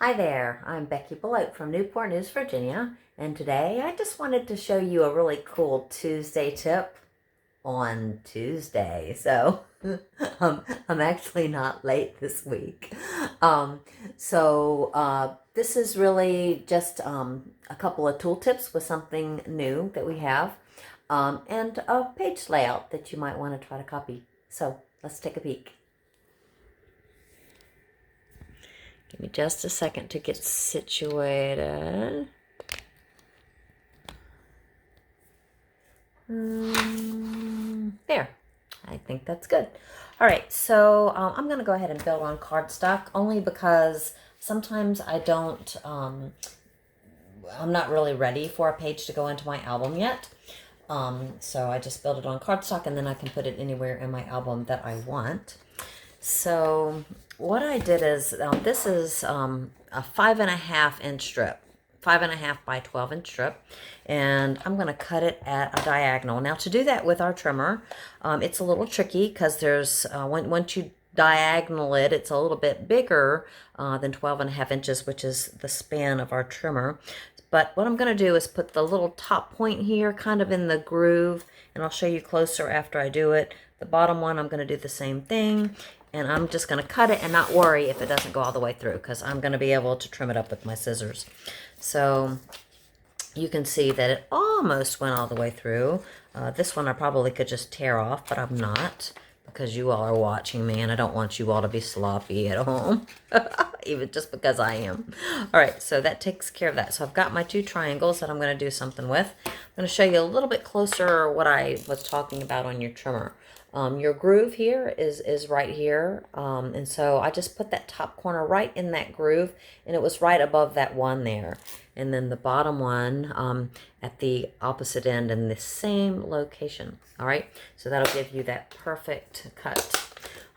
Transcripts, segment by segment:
Hi there, I'm Beckie Belote from Newport News, Virginia, and today I just wanted to show you a really cool Tuesday tip on Tuesday. So I'm actually not late this week. This is really just a couple of tool tips with something new that we have and a page layout that you might want to try to copy. So let's take a peek. Give me just a second to get situated. There. I think that's good. All right, so I'm going to go ahead and build on cardstock only because sometimes I'm not really ready for a page to go into my album yet. So I just build it on cardstock and then I can put it anywhere in my album that I want. So what I did is, this is a 5.5-inch strip, 5.5 by 12-inch strip, and I'm going to cut it at a diagonal. Now to do that with our trimmer, it's a little tricky because there's, once you diagonal it, it's a little bit bigger than 12.5 inches, which is the span of our trimmer. But what I'm going to do is put the little top point here kind of in the groove, and I'll show you closer after I do it. The bottom one, I'm going to do the same thing. And I'm just going to cut it and not worry if it doesn't go all the way through because I'm going to be able to trim it up with my scissors. So you can see that it almost went all the way through. This one I probably could just tear off, but I'm not because you all are watching me and I don't want you all to be sloppy at home, even just because I am. All right, so that takes care of that. So I've got my two triangles that I'm going to do something with. I'm going to show you a little bit closer what I was talking about on your trimmer. Your groove here is right here, and so I just put that top corner right in that groove, and it was right above that one there. And then the bottom one at the opposite end in the same location. All right, so that'll give you that perfect cut.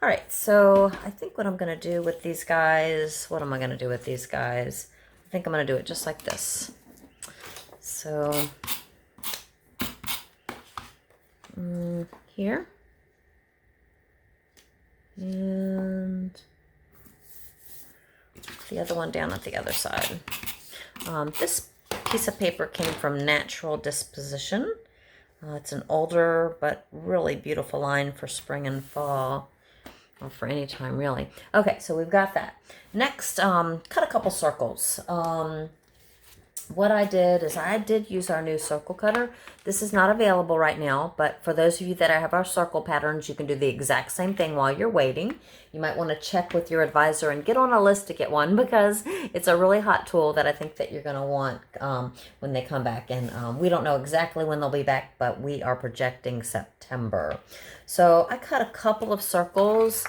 All right, so I think what I'm going to do with these guys, what am I going to do with these guys? I think I'm going to do it just like this. So here. And the other one down at the other side. This piece of paper came from Natural Disposition. It's an older but really beautiful line for spring and fall, or for any time really. Okay, so we've got that. Next, cut a couple circles. What I did is I did use our new circle cutter. This is not available right now, but for those of you that have our circle patterns, you can do the exact same thing while you're waiting. You might want to check with your advisor and get on a list to get one because it's a really hot tool that I think that you're going to want when they come back. And we don't know exactly when they'll be back, but we are projecting September. So I cut a couple of circles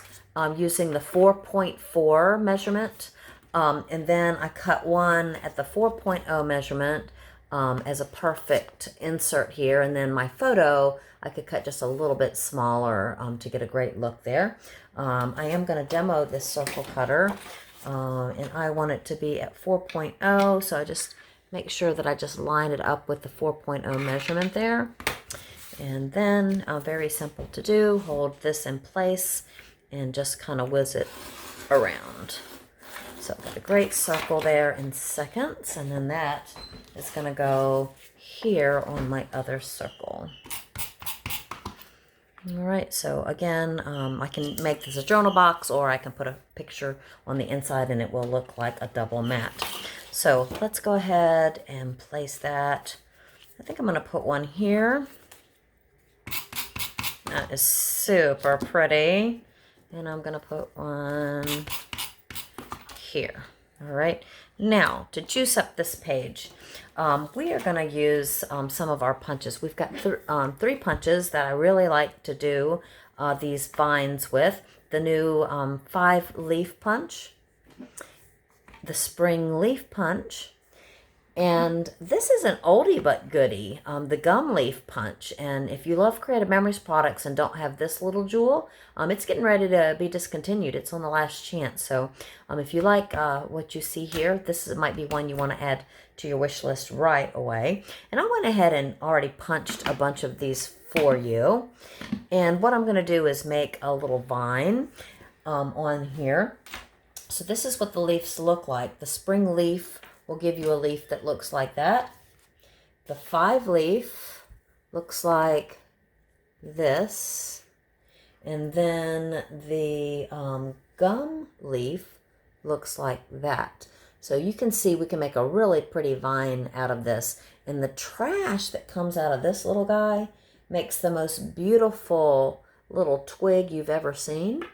using the 4.4 measurement. And then I cut one at the 4.0 measurement as a perfect insert here. And then my photo, I could cut just a little bit smaller to get a great look there. I am going to demo this circle cutter. And I want it to be at 4.0. So I just make sure that I just line it up with the 4.0 measurement there. And then, very simple to do, hold this in place and just kind of whiz it around. So I've got a great circle there in seconds, and then that is going to go here on my other circle. All right, so again, I can make this a journal box, or I can put a picture on the inside and it will look like a double mat. So let's go ahead and place that. I think I'm going to put one here. That is super pretty. And I'm going to put one here. All right, now to juice up this page, we are going to use some of our punches. We've got 3 punches that I really like to do these vines with. The new 5-leaf punch, the spring leaf punch, and this is an oldie but goodie, the gum leaf punch. And if you love Creative Memories products and don't have this little jewel, it's getting ready to be discontinued. It's on the last chance. So if you like what you see here, this might be one you want to add to your wish list right away. And I went ahead and already punched a bunch of these for you. And what I'm going to do is make a little vine on here. So this is what the leaves look like. The spring leaf will give you a leaf that looks like that. The 5 leaf looks like this. And then the gum leaf looks like that. So you can see we can make a really pretty vine out of this. And the trash that comes out of this little guy makes the most beautiful little twig you've ever seen.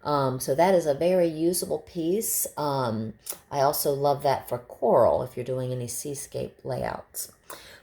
So that is a very usable piece. I also love that for coral if you're doing any seascape layouts.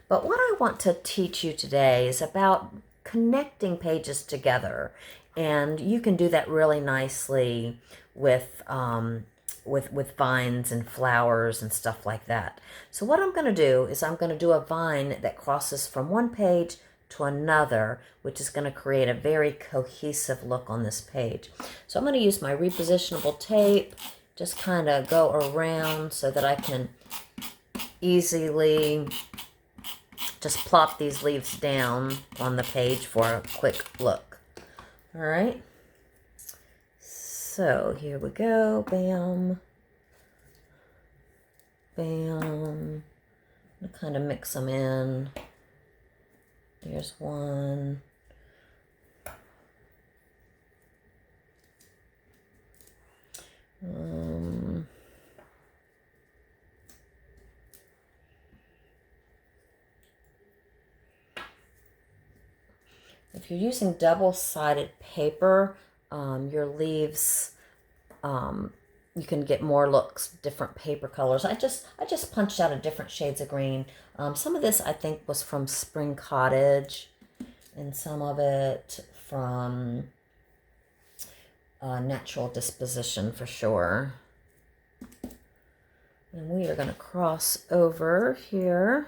But what I want to teach you today is about connecting pages together. And you can do that really nicely with vines and flowers and stuff like that. So what I'm going to do is I'm going to do a vine that crosses from one page to another, which is going to create a very cohesive look on this page. So I'm going to use my repositionable tape, just kind of go around so that I can easily just plop these leaves down on the page for a quick look. All right. So here we go. Bam. Bam. I'm kind of mix them in. There's one. If you're using double-sided paper, your leaves, you can get more looks, different paper colors. I just punched out a different shades of green. Some of this I think was from Spring Cottage, and some of it from Natural Disposition for sure. And we are going to cross over here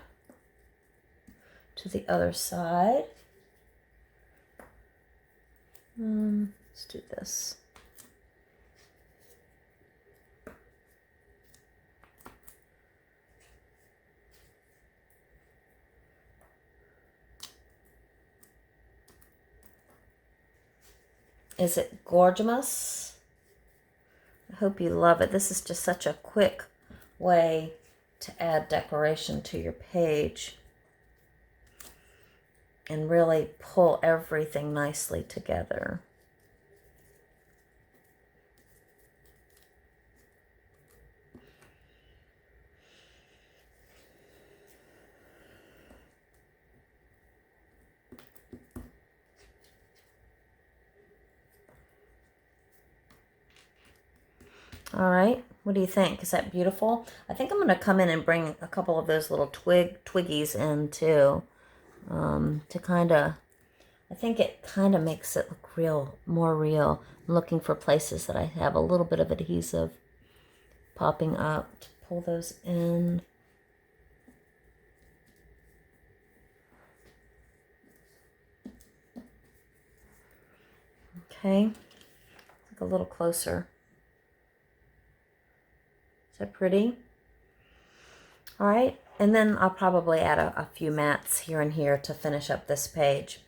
to the other side. Let's do this. Is it gorgeous? I hope you love it. This is just such a quick way to add decoration to your page and really pull everything nicely together. All right, what do you think? Is that beautiful? I think I'm going to come in and bring a couple of those little twiggies in too, to kind of, I think it kind of makes it look real, more real. I'm looking for places that I have a little bit of adhesive popping up to pull those in. Okay, look a little closer. Is that pretty? All right, and then I'll probably add a few mats here and here to finish up this page.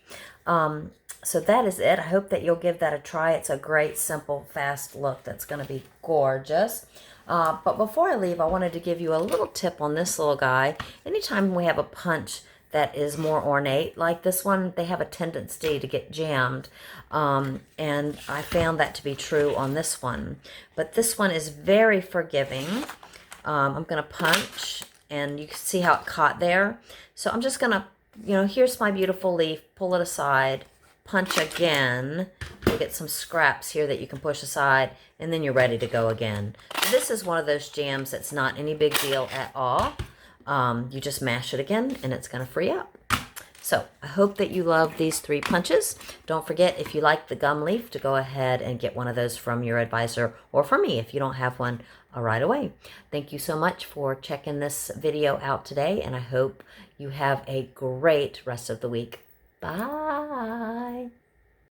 So that is it. I hope that you'll give that a try. It's a great, simple, fast look that's going to be gorgeous. But before I leave, I wanted to give you a little tip on this little guy. Anytime we have a punch that is more ornate, like this one, they have a tendency to get jammed. And I found that to be true on this one. But this one is very forgiving. I'm going to punch, and you can see how it caught there. So I'm just going to, here's my beautiful leaf, pull it aside, punch again. You get some scraps here that you can push aside, and then you're ready to go again. So this is one of those jams that's not any big deal at all. You just mash it again, and it's going to free up. So I hope that you love these 3 punches. Don't forget, if you like the gum leaf, to go ahead and get one of those from your advisor, or from me if you don't have one right away. Thank you so much for checking this video out today, and I hope you have a great rest of the week. Bye.